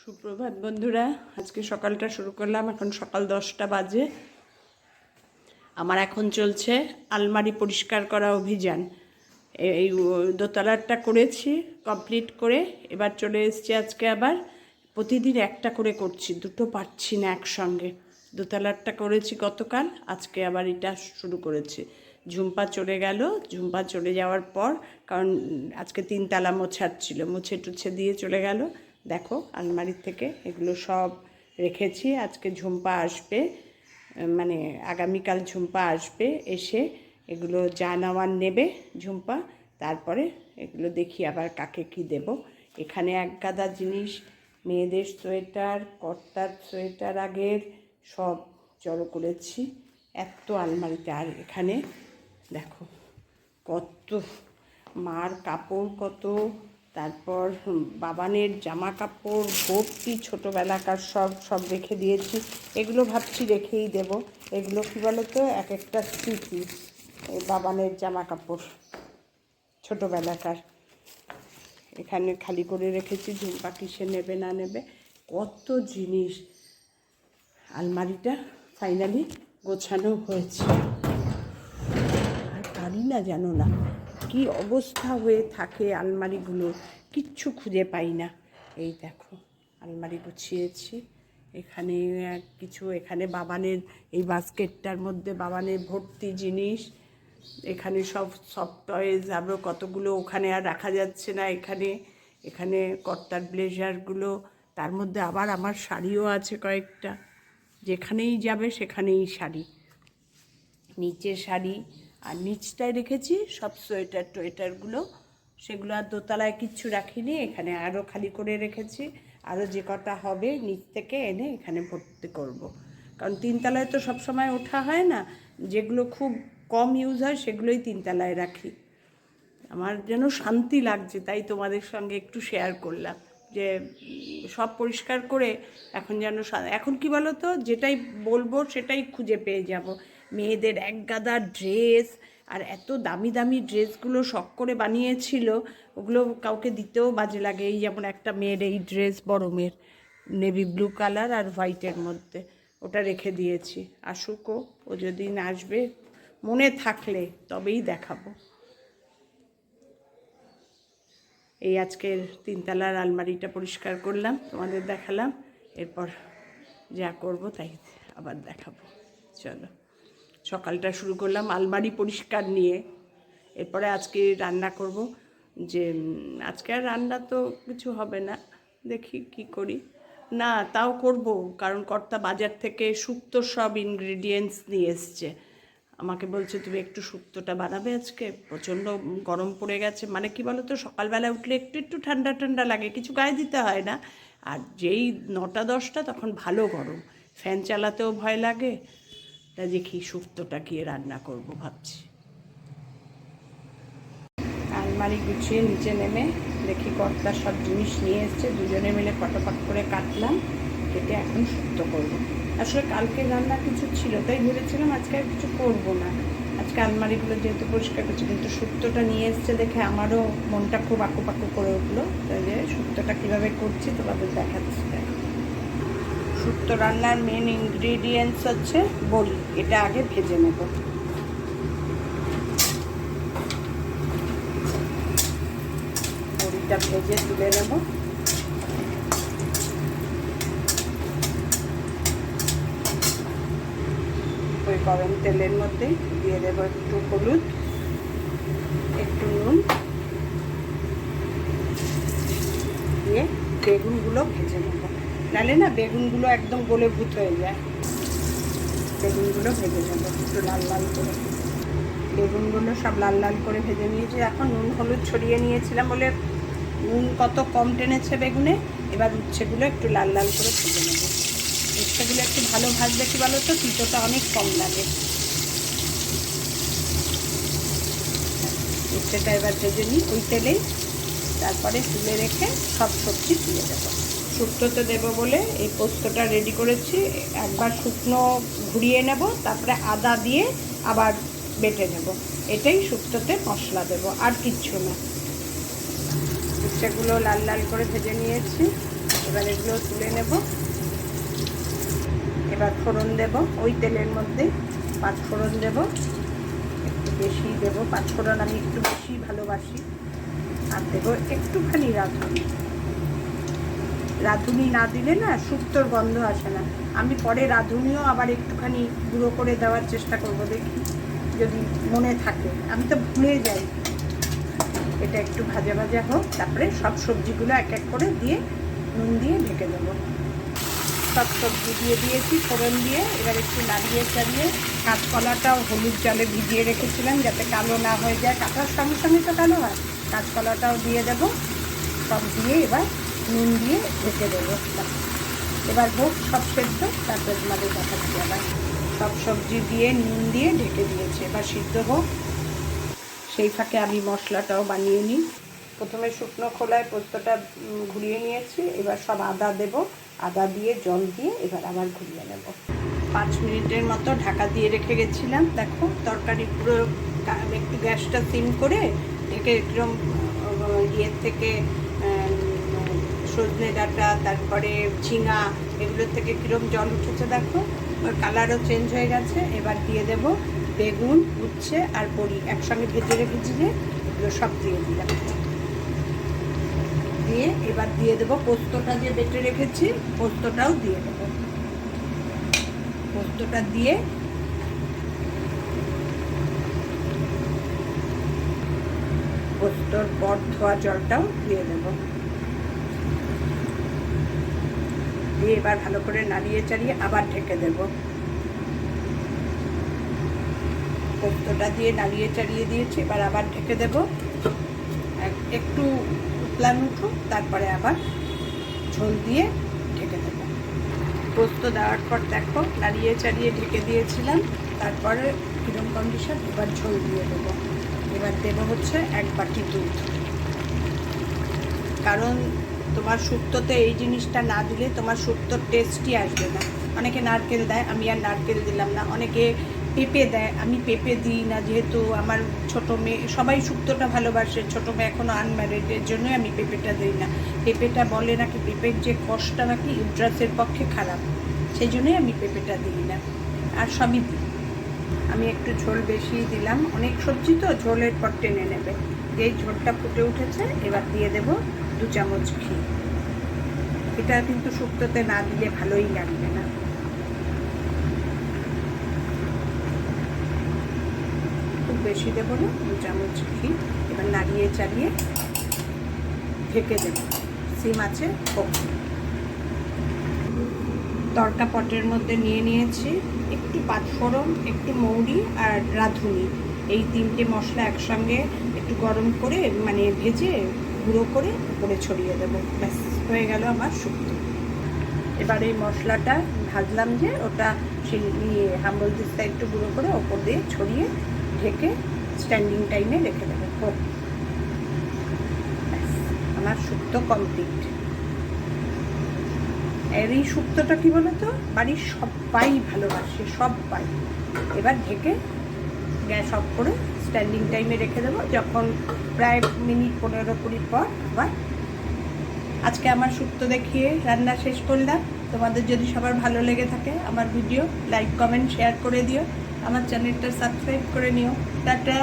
সুপ্রভাত বন্ধুরা, আজকে সকালটা শুরু করলাম। এখন সকাল 10টা বাজে। আমার এখন চলছে আলমারি পরিষ্কার করা অভিযান। এই দোতলারটা করেছি কমপ্লিট করে, এবার চলে এসেছি। আজকে আবার প্রতিদিন একটা করে করছি, দুটো পারছি না একসঙ্গে। দোতলারটা করেছি গতকাল, আজকে আবার এটা শুরু করেছি। ঝুম্পা চলে গেল, ঝুম্পা চলে যাওয়ার পর, কারণ আজকে 3 তালা মোছার ছিল, মুছে টুছে দিয়ে চলে গেল। দেখো আলমারির থেকে এগুলো সব রেখেছি। আজকে ঝুম্পা আসবে, মানে আগামীকাল ঝুম্পা আসবে, এসে এগুলো যা নেওয়ার নেবে ঝুম্পা। তারপরে এগুলো দেখি আবার কাকে কি দেব। এখানে এক গাদা জিনিস, মেয়েদের সোয়েটার, কর্তার সোয়েটার আগের সব জড়ো করেছি এত আলমারিতে। আর এখানে দেখো কত মার কাপড়, কত, তারপর বাবানের জামা কাপড় ভর্তি, ছোটোবেলাকার সব রেখে দিয়েছি। এগুলো ভাবছি রেখেই দেব। এগুলো কী বলো তো, এক একটা স্মৃতি। এই বাবানের জামা কাপড় ছোটোবেলাকার এখানে খালি করে রেখেছি। ঝুম্পা কিসে নেবে না নেবে, কত জিনিস। আলমারিটা ফাইনালি গোছানো হয়েছে। আর পারি না, জানো না কি অবস্থা হয়ে থাকে আলমারিগুলো, কিচ্ছু খুঁজে পাই না। এই দেখো আলমারি গুছিয়েছি। এখানে কিছু, এখানে বাবানের এই বাস্কেটটার মধ্যে বাবানের ভর্তি জিনিস। এখানে সব টয়েজ, আরও কতগুলো ওখানে আর রাখা যাচ্ছে না। এখানে কর্তার ব্লেজারগুলো, তার মধ্যে আবার আমার শাড়িও আছে কয়েকটা। যেখানেই যাবে সেখানেই শাড়ি, নিচে শাড়ি। আর নিচটায় রেখেছি সব সোয়েটার টোয়েটারগুলো, সেগুলো আর দোতলায় কিচ্ছু রাখিনি। এখানে আরও খালি করে রেখেছি। আরও যে কটা হবে নিচ থেকে এনে এখানে ভর্তি করব। কারণ 3তলায় তো সবসময় ওঠা হয় না, যেগুলো খুব কম ইউজ হয় সেগুলোই 3তলায় রাখি। আমার যেন শান্তি লাগছে, তাই তোমাদের সঙ্গে একটু শেয়ার করলাম যে সব পরিষ্কার করে এখন যেন এখন কি বলো তো, যেটাই বলবো সেটাই খুঁজে পেয়ে যাব। মেয়েদের এক গাদা ড্রেস, আর এত দামি দামি ড্রেসগুলো শখ করে বানিয়েছিল, ওগুলো কাউকে দিতেও বাজে লাগে। এই যেমন একটা মেয়ের এই ড্রেস, বড় মেয়ের, নেভি ব্লু কালার আর হোয়াইটের মধ্যে, ওটা রেখে দিয়েছি। আসুকও, ও যেদিন আসবে মনে থাকলে তবেই দেখাবো। এই আজকের 3তলার আলমারিটা পরিষ্কার করলাম, তোমাদের দেখালাম। এরপর যা করব তাই আবার দেখাবো। চলো, সকালটা শুরু করলাম আলমারি পরিষ্কার নিয়ে। এরপরে আজকে রান্না করব। যে আজকে আর রান্না তো কিছু হবে না, দেখি কি করি। না তাও করব, কারণ কর্তা বাজার থেকে শুক্তো সব ইনগ্রিডিয়েন্টস নিয়ে এসছে। আমাকে বলছে তুমি একটু শুক্তোটা বানাবে আজকে, প্রচণ্ড গরম পড়ে গেছে। মানে কি বলো তো, সকালবেলা উঠলে একটু ঠান্ডা ঠান্ডা লাগে, কিছু গায়ে দিতে হয় না। আর যেই 9টা 10টা তখন ভালো গরম, ফ্যান চালাতেও ভয় লাগে। তা দেখি শুক্তোটা গিয়ে রান্না করব ভাবছি। আলমারি গুছিয়ে নিচে নেমে দেখি কর্তার সব জিনিস নিয়ে এসছে, দুজনে মিলে ফটাফট করে কাটলাম, কেটে এখন শুক্তো করব। আসলে কালকে রান্না কিছু ছিল, তাই ভেবেছিলাম আজকে আর কিছু করবো না। আজকে আলমারিগুলো যেহেতু পরিষ্কার করছি, কিন্তু শুক্তোটা নিয়ে এসছে দেখে আমারও মনটা খুব আঁকুপাকু করে উঠলো। তাই যে শুক্তোটা কীভাবে করছি তোমাদের দেখাচ্ছি। শুক্তো রান্নার মেন ইনগ্রিডিয়েন্টস হচ্ছে বড়ি। এটা আগে ভেজে নেব। বড়িটা ভেজে তুলে নেব। ওই গরম তেলের মধ্যে দিয়ে দেবো একটু হলুদ, একটু নুন, দিয়ে বেগুনগুলো ভেজে নেব। নাহলে না বেগুনগুলো একদম গলে ভূত হয়ে যায়। বেগুনগুলো ভেজে নেব একটু লাল লাল করে। বেগুনগুলো সব লাল লাল করে ভেজে নিয়েছি। এখন নুন হলুদ ছড়িয়ে নিয়েছিলাম বলে নুন কত কম টেনেছে বেগুনে। এবার উচ্ছেগুলো একটু লাল লাল করে ভেজে নেব। উচ্ছেগুলো একটু ভালো ভাজলে কি বলো তো, তিতোটা অনেক কম লাগে। উচ্ছেটা এবার ভেজে নিই ওই তেলেই, তারপরে তুলে রেখে সব সবজি তুলে দেবো। শুক্তোতে দেবো বলে এই পোস্তটা রেডি করেছি। একবার শুকনো ঘুরিয়ে নেব, তারপরে আদা দিয়ে আবার বেটে নেব। এটাই শুক্তোতে মশলা দেবো, আর কিচ্ছু না। উচ্ছেগুলো লাল লাল করে ভেজে নিয়েছি। এবার এগুলো তুলে নেব। এবার ফোড়ন দেব, ওই তেলের মধ্যে 5 ফোড়ন দেব, একটু বেশি দেব। 5 ফোড়ন আমি একটু বেশি ভালোবাসি। আর দেব একটুখানি রাঁধুনি। রাঁধুনি না দিলে না শুক্তোর গন্ধ আসে না। আমি পরে রাঁধুনিও আবার একটুখানি গুঁড়ো করে দেওয়ার চেষ্টা করব, দেখি যদি মনে থাকে, আমি তো ভুলে যাই। এটা একটু ভাজা ভাজা হোক, তারপরে সব সবজিগুলো এক এক করে দিয়ে নুন দিয়ে ঢেকে দেবো। সব সবজি দিয়ে দিয়েছি ফোড়ন দিয়ে। এবার একটু নাড়িয়ে চাড়িয়ে কাঁচকলাটাও হলুদ জলে ভিজিয়ে রেখেছিলাম যাতে কালো না হয়ে যায়, কাটার সঙ্গে সঙ্গে তো কালো হয়। কাঁচকলাটাও দিয়ে দেবো। সব দিয়ে এবার নুন দিয়ে ঢেকে দেবো। এবার হোক সব সেদ্ধ, তারপর তোমাদের দেখাচ্ছি। আবার সব সবজি দিয়ে নুন দিয়ে ঢেকে দিয়েছে, এবার সিদ্ধ হোক। সেই ফাঁকে আমি মশলাটাও বানিয়ে নিই। প্রথমে শুকনো খোলায় পোস্তটা ঘুরিয়ে নিয়েছি। এবার সব আদা দেব, আদা দিয়ে জল দিয়ে এবার আবার ঘুরিয়ে নেব। 5 মিনিটের মতো ঢাকা দিয়ে রেখে গেছিলাম। দেখো তরকারি পুরো একটু গ্যাসটা সিম করে ঢেকে একদম ইয়ের থেকে সজনে ডাঁটা, তারপরে ঝিঙা, এগুলোর থেকে কীরকম জল উঠেছে দেখো, ওর কালারও চেঞ্জ হয়ে গেছে। এবার দিয়ে দেব বেগুন, উচ্ছে আর বড়ি একসঙ্গে ভেজে রেখেছি যে, এগুলো সব দিয়ে দিলাম। দিয়ে এবার দিয়ে দেবো পোস্তটা যে বেটে রেখেছি, পোস্তটাও দিয়ে দেবো। পোস্তটা দিয়ে পোস্তর পর ধোয়া জলটাও দিয়ে দেবো। দিয়ে এবার ভালো করে নাড়িয়ে চাড়িয়ে আবার ঢেকে দেব। পোস্তটা দিয়ে নাড়িয়ে চাড়িয়ে দিয়েছি, এবার আবার ঢেকে দেব। একটু উতলান উঠুক, তারপরে আবার ঝোল দিয়ে ঢেকে দেব। পোস্ত দেওয়ার পর দেখো নাড়িয়ে চাড়িয়ে ঢেকে দিয়েছিলাম, তারপরে কিরম কন্ডিশন। এবার ঝোল দিয়ে দেবো। এবার দেবো হচ্ছে 1 বাটি দুধ। কারণ তোমার শুক্তোতে এই জিনিসটা না দিলে তোমার শুক্তোর টেস্টই আসবে না। অনেকে নারকেল দেয়, আমি আর নারকেল দিলাম না। অনেকে পেঁপে দেয়, আমি পেঁপে দিই না, যেহেতু আমার ছোটো মেয়ে, সবাই শুক্তোটা ভালোবাসে, ছোটো মেয়ে এখনও আনম্যারিড, এর জন্যই আমি পেঁপেটা দিই না। পেঁপেটা বলে নাকি পেঁপের যে কষটা নাকি ইউট্রাসের পক্ষে খারাপ, সেই জন্যই আমি পেঁপেটা দিই না। আর সবই দিই। আমি একটু ঝোল বেশি দিলাম, অনেক সবজি তো ঝোলের পর টেনে নেবে। যেই ঝোলটা ফুটে উঠেছে এবার দিয়ে দেব 2 চামচ ঘি। এটা কিন্তু শুক্তোতে না দিলে ভালোই লাগবে না। খুব বেশি দেবো না, 2 চামচ ঘি। এবার নাড়িয়ে চাড়িয়ে ঢেকে দেব, সিম আছে হোক। তড়কা পটের মধ্যে নিয়ে নিয়েছি একটু 5 ফোড়ন, একটু মৌরি আর রাঁধুনি, এই 3টে মশলা একসঙ্গে একটু গরম করে মানে ভেজে গুঁড়ো করে উপরে ছড়িয়ে দেবো। ব্যাস হয়ে গেল আমার শুক্তো। এবার এই মশলাটা ভাজলাম যে, ওটা সেই হাম্বল দিস্তা একটু গুঁড়ো করে ওপর দিয়ে ছড়িয়ে ঢেকে স্ট্যান্ডিং টাইমে রেখে দেবো। হোক, ব্যাস আমার শুক্তো কমপ্লিট। আর এই শুক্তোটা কী বলো তো, বাড়ির সবাই ভালোবাসে, সবাই। এবার ঢেকে গ্যাস অফ করে স্ট্যান্ডিং টাইমে রেখে দেবো। যখন প্রায় মিনিট 15-20 পর আবার। আজকে আমার শুক্তো দেখিয়ে রান্না শেষ করলাম। তোমাদের যদি সবার ভালো লেগে থাকে আমার ভিডিও, লাইক কমেন্ট শেয়ার করে দিও। আমার চ্যানেলটা সাবস্ক্রাইব করে নিও। টাটা।